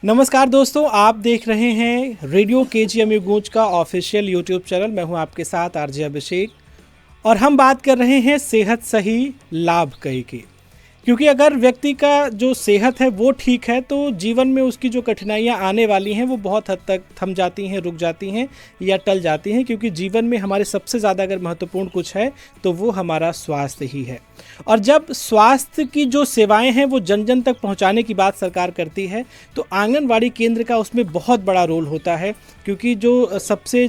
नमस्कार दोस्तों, आप देख रहे हैं रेडियो केजीएमयू गूंज का ऑफिशियल यूट्यूब चैनल। मैं हूं आपके साथ आरजे अभिषेक और हम बात कर रहे हैं सेहत सही लाभ कई की। क्योंकि अगर व्यक्ति का जो सेहत है वो ठीक है तो जीवन में उसकी जो कठिनाइयां आने वाली हैं वो बहुत हद तक थम जाती हैं, रुक जाती हैं या टल जाती हैं। क्योंकि जीवन में हमारे सबसे ज़्यादा अगर महत्वपूर्ण कुछ है तो वो हमारा स्वास्थ्य ही है। और जब स्वास्थ्य की जो सेवाएं हैं वो जन जन तक पहुंचाने की बात सरकार करती है तो आंगनवाड़ी केंद्र का उसमें बहुत बड़ा रोल होता है। क्योंकि जो सबसे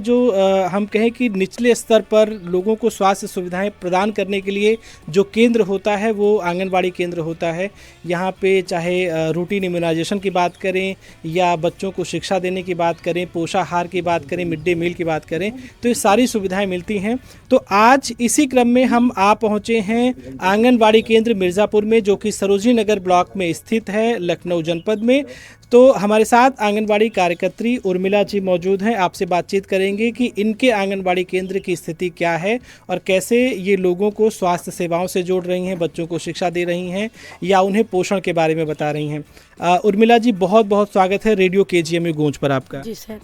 हम कहें कि निचले स्तर पर लोगों को स्वास्थ्य सुविधाएं प्रदान करने के लिए जो केंद्र होता है वो आंगनवाड़ी केंद्र होता है। यहाँ पे चाहे रूटीन इम्यूनाइजेशन की बात करें या बच्चों को शिक्षा देने की बात करें, पोषाहार की बात करें, मिड डे मील की बात करें, तो ये सारी सुविधाएं मिलती हैं। तो आज इसी क्रम में हम आ पहुँचे हैं आंगनवाड़ी केंद्र मिर्ज़ापुर में, जो कि सरोजनी नगर ब्लॉक में स्थित है, लखनऊ जनपद में। तो हमारे साथ आंगनवाड़ी कार्यकर्त्री उर्मिला जी मौजूद हैं। आपसे बातचीत करेंगे कि इनके आंगनवाड़ी केंद्र की स्थिति क्या है और कैसे ये लोगों को स्वास्थ्य सेवाओं से जोड़ रही हैं, बच्चों को शिक्षा दे रही हैं या उन्हें पोषण के बारे में बता रही हैं। उर्मिला जी, बहुत बहुत स्वागत है रेडियो केजीएमयू गूंज पर आपका। जी सर,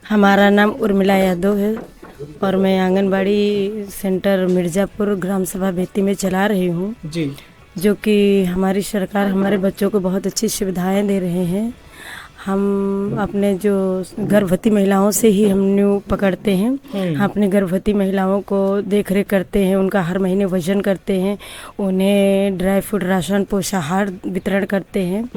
हमारा नाम उर्मिला यादव है और मैं आंगनबाड़ी सेंटर मिर्ज़ापुर ग्राम सभा बेती में चला रही हूँ जी, जो कि हमारी सरकार हमारे बच्चों को बहुत अच्छी सुविधाएं दे रहे हैं। हम अपने जो गर्भवती महिलाओं से ही हम न्यू पकड़ते हैं। हम अपने गर्भवती महिलाओं को देख रेख करते हैं, उनका हर महीने वजन करते हैं, उन्हें ड्राई फ्रूट राशन पोषाहार वितरण करते हैं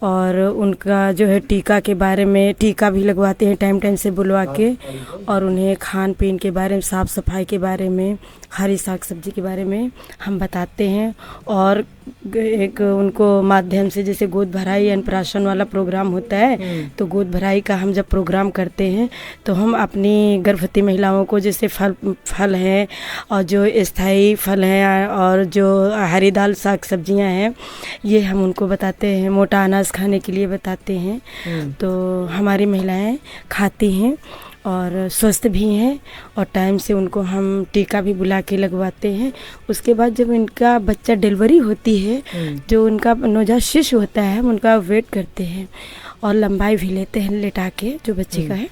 और उनका जो है टीका के बारे में टीका भी लगवाते हैं टाइम टाइम से बुलवा के, और उन्हें खान पीन के बारे में, साफ़ सफाई के बारे में, हरी साग सब्जी के बारे में हम बताते हैं। और एक उनको माध्यम से जैसे गोद भराई अन्नप्राशन वाला प्रोग्राम होता है तो गोद भराई का हम जब प्रोग्राम करते हैं तो हम अपनी गर्भवती महिलाओं को जैसे फल हैं और जो स्थायी फल हैं और जो हरी दाल साग सब्जियां हैं ये हम उनको बताते हैं, मोटा अनाज खाने के लिए बताते हैं। तो हमारी महिलाएं खाती हैं और स्वस्थ भी हैं और टाइम से उनको हम टीका भी बुला के लगवाते हैं। उसके बाद जब इनका बच्चा डिलीवरी होती है, जो उनका नवजात शिशु होता है, हम उनका वेट करते हैं और लंबाई भी लेते हैं लेटा के जो बच्चे का है।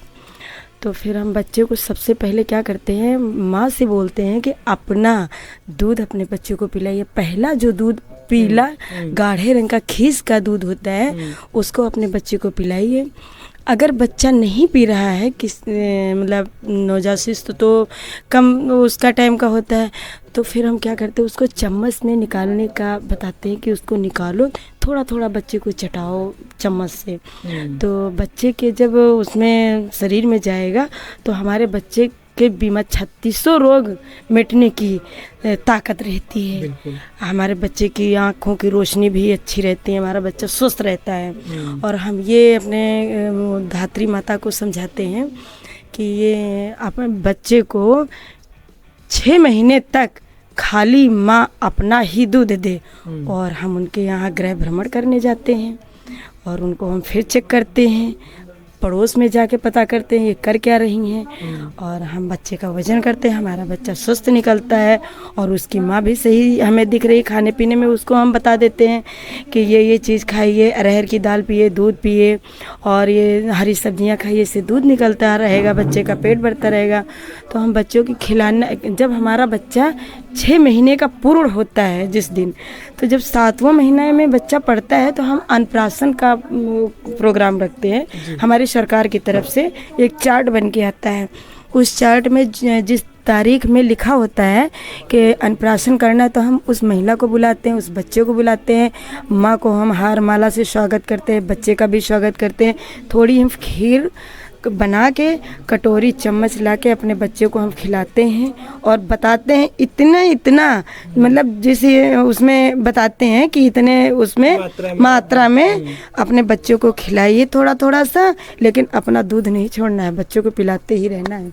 तो फिर हम बच्चे को सबसे पहले क्या करते हैं, माँ से बोलते हैं कि अपना दूध अपने बच्चे को पिलाइए। पहला जो दूध पीला गाढ़े रंग का खीस का दूध होता है उसको अपने बच्चे को पिलाइए। अगर बच्चा नहीं पी रहा है मतलब नवजात शिशु तो कम उसका टाइम का होता है, तो फिर हम क्या करते हैं, उसको चम्मच में निकालने का बताते हैं कि उसको निकालो, थोड़ा थोड़ा बच्चे को चटाओ चम्मच से। तो बच्चे के जब उसमें शरीर में जाएगा तो हमारे बच्चे के बीमार 3600 रोग मिटने की ताकत रहती है। हमारे बच्चे की आँखों की रोशनी भी अच्छी रहती है, हमारा बच्चा स्वस्थ रहता है। और हम ये अपने धात्री माता को समझाते हैं कि ये अपने बच्चे को 6 महीने तक खाली माँ अपना ही दूध दे। और हम उनके यहाँ गृह भ्रमण करने जाते हैं और उनको हम फिर चेक करते हैं, पड़ोस में जाके पता करते हैं ये कर क्या रही हैं, और हम बच्चे का वजन करते हैं। हमारा बच्चा स्वस्थ निकलता है और उसकी माँ भी सही हमें दिख रही खाने पीने में, उसको हम बता देते हैं कि ये चीज़ खाइए, अरहर की दाल पिए, दूध पिए और ये हरी सब्जियां खाइए, इससे दूध निकलता रहेगा, बच्चे का पेट बढ़ता रहेगा। तो हम बच्चों की खिलाना, जब हमारा बच्चा 6 महीने का पूर्ण होता है जिस दिन, तो जब 7वां महीना में बच्चा पड़ता है तो हम अन्नप्राशन का प्रोग्राम रखते हैं। हमारी सरकार की तरफ से एक चार्ट बन के आता है, उस चार्ट में जिस तारीख में लिखा होता है कि अन्नप्राशन करना, तो हम उस महिला को बुलाते हैं, उस बच्चे को बुलाते हैं, माँ को हम हार माला से स्वागत करते हैं, बच्चे का भी स्वागत करते हैं। थोड़ी हम खीर बना के कटोरी चम्मच ला के अपने बच्चे को हम खिलाते हैं और बताते हैं इतना मतलब जैसे उसमें बताते हैं कि इतने उसमें मात्रा में अपने बच्चों को खिलाइए थोड़ा थोड़ा सा, लेकिन अपना दूध नहीं छोड़ना है, बच्चों को पिलाते ही रहना है।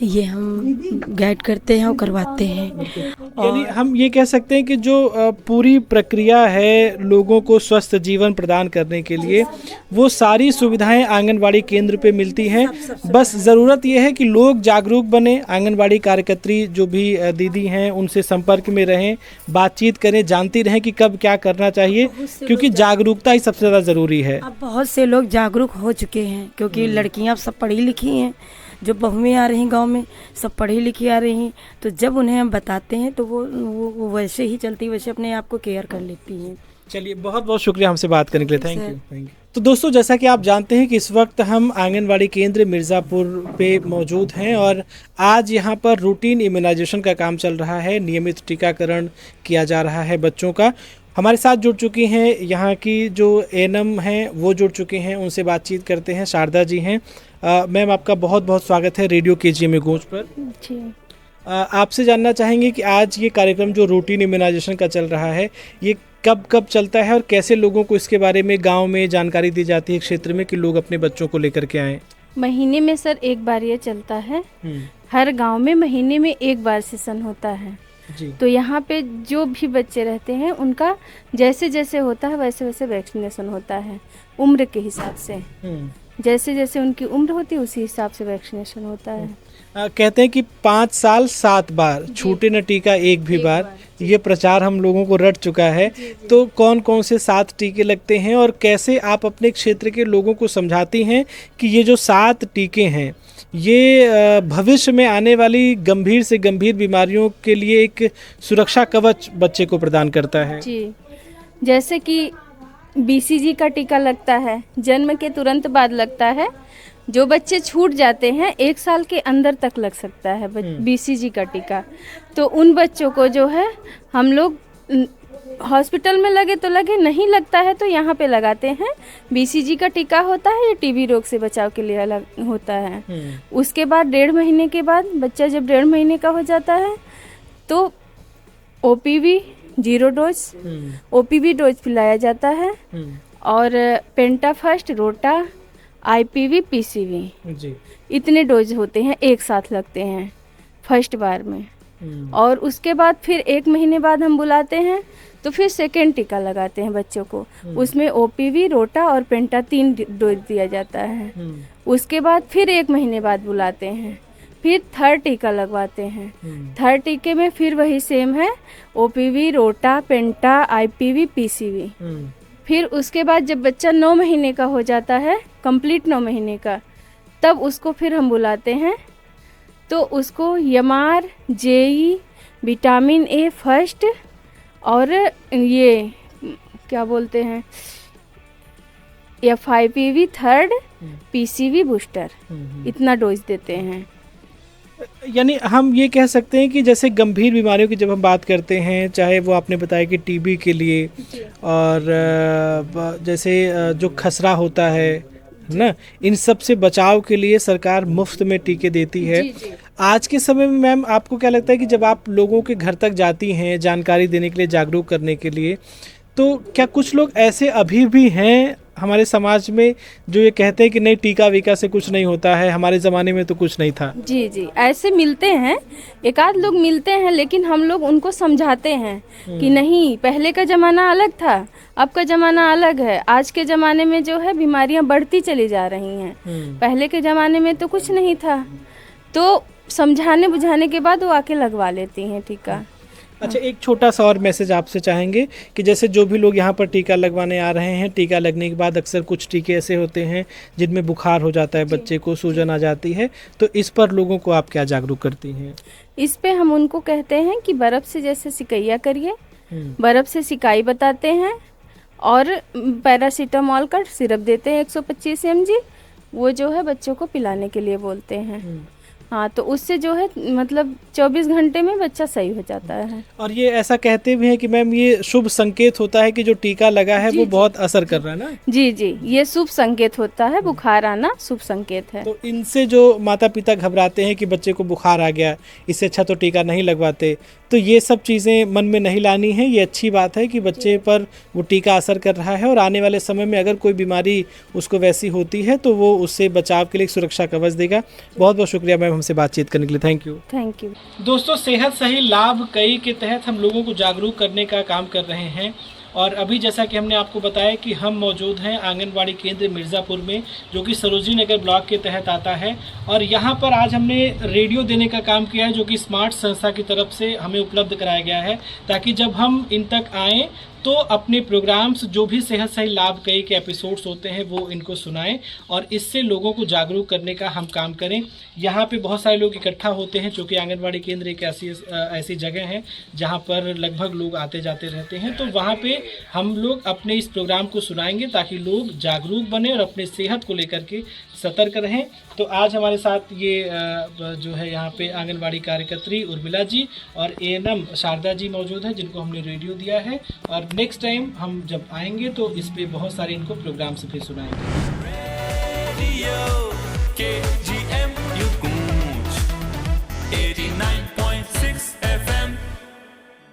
ये हम गाइड करते हैं और करवाते हैं। यानी हम ये कह सकते हैं कि जो पूरी प्रक्रिया है लोगों को स्वस्थ जीवन प्रदान करने के लिए, वो सारी सुविधाएं आंगनवाड़ी केंद्र पे मिलती हैं। बस ज़रूरत ये है कि लोग जागरूक बने, आंगनवाड़ी कार्यकर्त्री जो भी दीदी हैं उनसे संपर्क में रहें, बातचीत करें, जानती रहें कि कब क्या करना चाहिए, क्योंकि जागरूकता ही सबसे ज़्यादा ज़रूरी है। अब बहुत से लोग जागरूक हो चुके हैं, क्योंकि लड़कियां सब पढ़ी लिखी हैं, जो बहुएं आ रही गांव में सब पढ़ी लिखी आ रही हैं, तो जब उन्हें हम बताते हैं तो वो वैसे ही चलती, वैसे अपने आप को केयर कर लेती हैं। चलिए, बहुत बहुत शुक्रिया हमसे बात करने के लिए। Thank you. तो दोस्तों, जैसा कि आप जानते हैं कि इस वक्त हम आंगनवाड़ी केंद्र मिर्ज़ापुर पे मौजूद हैं और आज यहाँ पर रूटीन इम्यूनाइजेशन का काम चल रहा है, नियमित टीकाकरण किया जा रहा है बच्चों का। हमारे साथ जुड़ चुकी हैं यहाँ की जो एएनएम हैं, वो जुड़ चुके हैं, उनसे बातचीत करते हैं। शारदा जी हैं। मैम, आपका बहुत बहुत स्वागत है रेडियो केजीएम में गूंज पर जी। आपसे जानना चाहेंगे कि आज ये कार्यक्रम जो रूटीन इम्यूनाइजेशन का चल रहा है, ये कब कब चलता है और कैसे लोगों को इसके बारे में गांव में जानकारी दी जाती है क्षेत्र में कि लोग अपने बच्चों को लेकर के आएँ? महीने में सर एक बार ये चलता है। हर गांव में महीने में एक बार सेशन होता है जी। तो यहाँ पे जो भी बच्चे रहते हैं उनका जैसे जैसे होता है वैसे वैसे वैक्सीनेशन होता है, उम्र के हिसाब से। जैसे जैसे उनकी उम्र होती है उसी हिसाब से वैक्सीनेशन होता है। कहते हैं कि 5 साल 7 बार, छूटे न टीका एक भी बार। ये प्रचार हम लोगों को रट चुका है। तो कौन कौन से 7 टीके लगते हैं और कैसे आप अपने क्षेत्र के लोगों को समझाती हैं कि ये जो 7 टीके हैं ये भविष्य में आने वाली गंभीर से गंभीर बीमारियों के लिए एक सुरक्षा कवच बच्चे को प्रदान करता है? जी, जैसे कि बीसीजी का टीका लगता है, जन्म के तुरंत बाद लगता है। जो बच्चे छूट जाते हैं 1 साल के अंदर तक लग सकता है बीसीजी का टीका। तो उन बच्चों को जो है हम लोग हॉस्पिटल में लगे तो लगे, नहीं लगता है तो यहाँ पे लगाते हैं। बीसीजी का टीका होता है, ये टीबी रोग से बचाव के लिए अलग होता है। उसके बाद 1.5 महीने के बाद बच्चा जब 1.5 महीने का हो जाता है तो ओपीवी 0 डोज, ओपीवी डोज पिलाया जाता है। और पेंटा फर्स्ट, रोटा, आईपीवी, पीसीवी जी, इतने डोज होते हैं, एक साथ लगते हैं फर्स्ट बार में। और उसके बाद फिर 1 महीने बाद हम बुलाते हैं तो फिर सेकेंड टीका लगाते हैं बच्चों को। उसमें ओपीवी, रोटा और पेंटा 3 डोज दिया जाता है। उसके बाद फिर 1 महीने बाद बुलाते हैं, फिर 3rd टीका लगवाते हैं। 3rd टीके में फिर वही सेम है, ओपीवी, रोटा, पेंटा, आईपीवी, पीसीवी। फिर उसके बाद जब बच्चा 9 महीने का हो जाता है, कंप्लीट 9 महीने का, तब उसको फिर हम बुलाते हैं। तो उसको यमार, जेई, विटामिन ए फर्स्ट और ये क्या बोलते हैं FIPV 3rd, पीसीवी बूस्टर, इतना डोज देते हैं। यानी हम ये कह सकते हैं कि जैसे गंभीर बीमारियों की जब हम बात करते हैं, चाहे वो आपने बताया कि टीबी के लिए, और जैसे जो खसरा होता है ना, इन सब से बचाव के लिए सरकार मुफ्त में टीके देती है। आज के समय में मैम, आपको क्या लगता है कि जब आप लोगों के घर तक जाती हैं जानकारी देने के लिए, जागरूक करने के लिए, तो क्या कुछ लोग ऐसे अभी भी हैं हमारे समाज में जो ये कहते हैं कि नहीं, टीका वीका से कुछ नहीं होता है, हमारे ज़माने में तो कुछ नहीं था? जी जी, ऐसे मिलते हैं, एक आध लोग मिलते हैं, लेकिन हम लोग उनको समझाते हैं कि नहीं, पहले का ज़माना अलग था, अब का ज़माना अलग है। आज के ज़माने में जो है बीमारियां बढ़ती चली जा रही हैं, पहले के ज़माने में तो कुछ नहीं था। तो समझाने बुझाने के बाद वो आके लगवा लेती हैं टीका। अच्छा, एक छोटा सा और मैसेज आपसे चाहेंगे कि जैसे जो भी लोग यहाँ पर टीका लगवाने आ रहे हैं, टीका लगने के बाद अक्सर कुछ टीके ऐसे होते हैं जिनमें बुखार हो जाता है, बच्चे को सूजन आ जाती है, तो इस पर लोगों को आप क्या जागरूक करती हैं? इस पे हम उनको कहते हैं कि बर्फ़ से जैसे सिकैया करिए, बर्फ़ से सिकाई बताते हैं, और पैरासीटामोल का सिरप देते हैं 125 mg, वो जो है बच्चों को पिलाने के लिए बोलते हैं। हाँ, तो उससे जो है मतलब 24 घंटे में बच्चा सही हो जाता है। और ये ऐसा कहते भी हैं कि मैम ये शुभ संकेत होता है कि जो टीका लगा है वो बहुत असर कर रहा है ना? जी जी, ये शुभ संकेत होता है, बुखार आना शुभ संकेत है। तो इनसे जो माता पिता घबराते हैं कि बच्चे को बुखार आ गया, इससे अच्छा तो टीका नहीं लगवाते, तो ये सब चीज़ें मन में नहीं लानी है। ये अच्छी बात है कि बच्चे पर वो टीका असर कर रहा है और आने वाले समय में अगर कोई बीमारी उसको वैसी होती है तो वो उससे बचाव के लिए एक सुरक्षा कवच देगा। बहुत बहुत शुक्रिया मैम हमसे बातचीत करने के लिए। Thank you. Thank you. दोस्तों, सेहत सही लाभ कई के तहत हम लोगों को जागरूक करने का काम कर रहे हैं और अभी जैसा कि हमने आपको बताया कि हम मौजूद हैं आंगनबाड़ी केंद्र मिर्ज़ापुर में, जो कि सरोजनी नगर ब्लॉक के तहत आता है। और यहाँ पर आज हमने रेडियो देने का काम किया है, जो कि स्मार्ट संस्था की तरफ से हमें उपलब्ध कराया गया है, ताकि जब हम इन तक आएँ तो अपने प्रोग्राम्स जो भी सेहत सही लाभ कई के एपिसोड्स होते हैं वो इनको सुनाएं और इससे लोगों को जागरूक करने का हम काम करें। यहाँ पे बहुत सारे लोग इकट्ठा होते हैं, चूँकि आंगनबाड़ी केंद्र एक ऐसी जगह है जहाँ पर लगभग लोग आते जाते रहते हैं, तो वहाँ पे हम लोग अपने इस प्रोग्राम को सुनाएंगे ताकि लोग जागरूक बने और अपने सेहत को लेकर के सतर्क रहें। तो आज हमारे साथ ये जो है यहाँ पे आंगनबाड़ी कार्यकर्त्री उर्मिला जी और ANM शारदा जी मौजूद हैं, जिनको हमने रेडियो दिया है और नेक्स्ट टाइम हम जब आएंगे तो इस पे बहुत सारे इनको प्रोग्राम्स भी सुनाएंगे।